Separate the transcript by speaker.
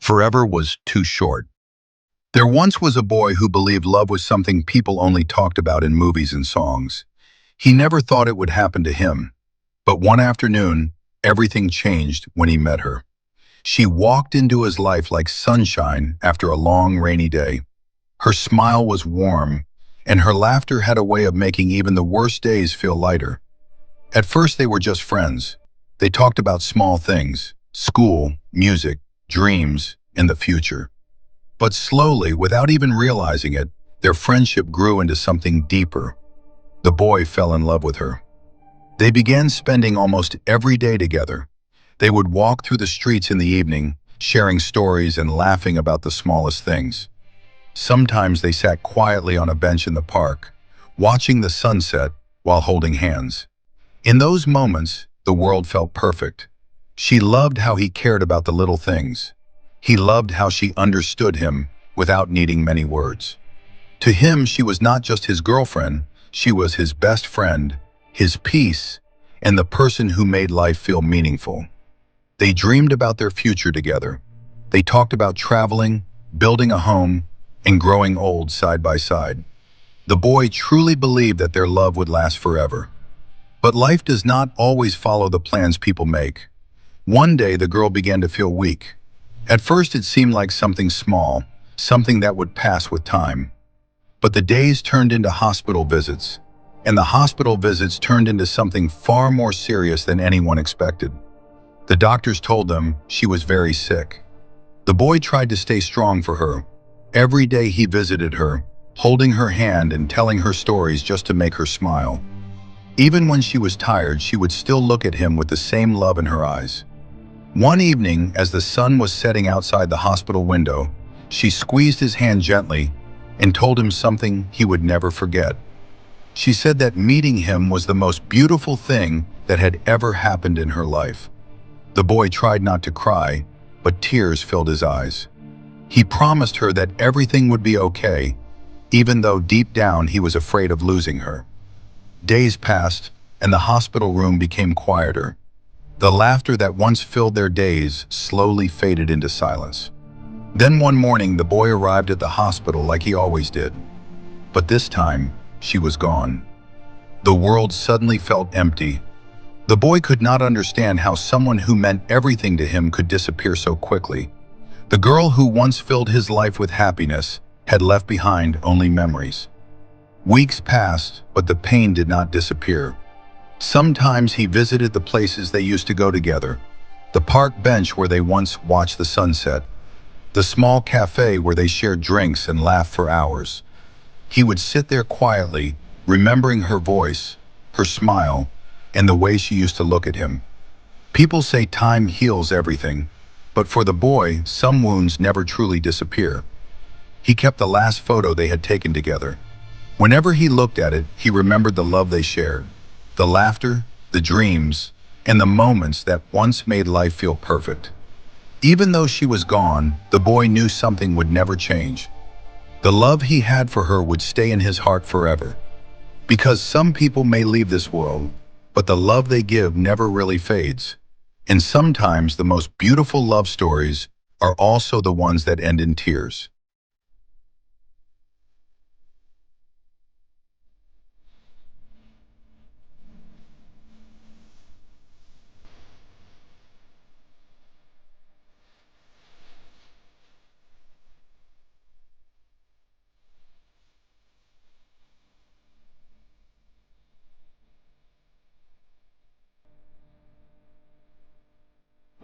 Speaker 1: Forever was too short. There once was a boy who believed love was something people only talked about in movies and songs. He never thought it would happen to him. But one afternoon, everything changed when he met her. She walked into his life like sunshine after a long rainy day. Her smile was warm, and her laughter had a way of making even the worst days feel lighter. At first they were just friends. They talked about small things, school, music, dreams, and the future. But slowly, without even realizing it, their friendship grew into something deeper. The boy fell in love with her. They began spending almost every day together. They would walk through the streets in the evening, sharing stories and laughing about the smallest things. Sometimes they sat quietly on a bench in the park, watching the sunset while holding hands. In those moments, the world felt perfect. She loved how he cared about the little things. He loved how she understood him without needing many words. To him, she was not just his girlfriend, she was his best friend, his peace, and the person who made life feel meaningful. They dreamed about their future together. They talked about traveling, building a home, and growing old side by side. The boy truly believed that their love would last forever. But life does not always follow the plans people make. One day, the girl began to feel weak. At first, it seemed like something small, something that would pass with time. But the days turned into hospital visits, and the hospital visits turned into something far more serious than anyone expected. The doctors told them she was very sick. The boy tried to stay strong for her. Every day he visited her, holding her hand and telling her stories just to make her smile. Even when she was tired, she would still look at him with the same love in her eyes. One evening, as the sun was setting outside the hospital window, she squeezed his hand gently and told him something he would never forget. She said that meeting him was the most beautiful thing that had ever happened in her life. The boy tried not to cry, but tears filled his eyes. He promised her that everything would be okay, even though deep down he was afraid of losing her. Days passed, and the hospital room became quieter. The laughter that once filled their days slowly faded into silence. Then one morning, the boy arrived at the hospital like he always did. But this time, she was gone. The world suddenly felt empty. The boy could not understand how someone who meant everything to him could disappear so quickly. The girl who once filled his life with happiness had left behind only memories. Weeks passed, but the pain did not disappear. Sometimes he visited the places they used to go together, the park bench where they once watched the sunset, the small cafe where they shared drinks and laughed for hours. He would sit there quietly, remembering her voice, her smile, and the way she used to look at him. People say time heals everything, but for the boy, some wounds never truly disappear. He kept the last photo they had taken together. Whenever he looked at it, he remembered the love they shared, the laughter, the dreams, and the moments that once made life feel perfect. Even though she was gone, the boy knew something would never change. The love he had for her would stay in his heart forever. Because some people may leave this world, but the love they give never really fades. And sometimes the most beautiful love stories are also the ones that end in tears.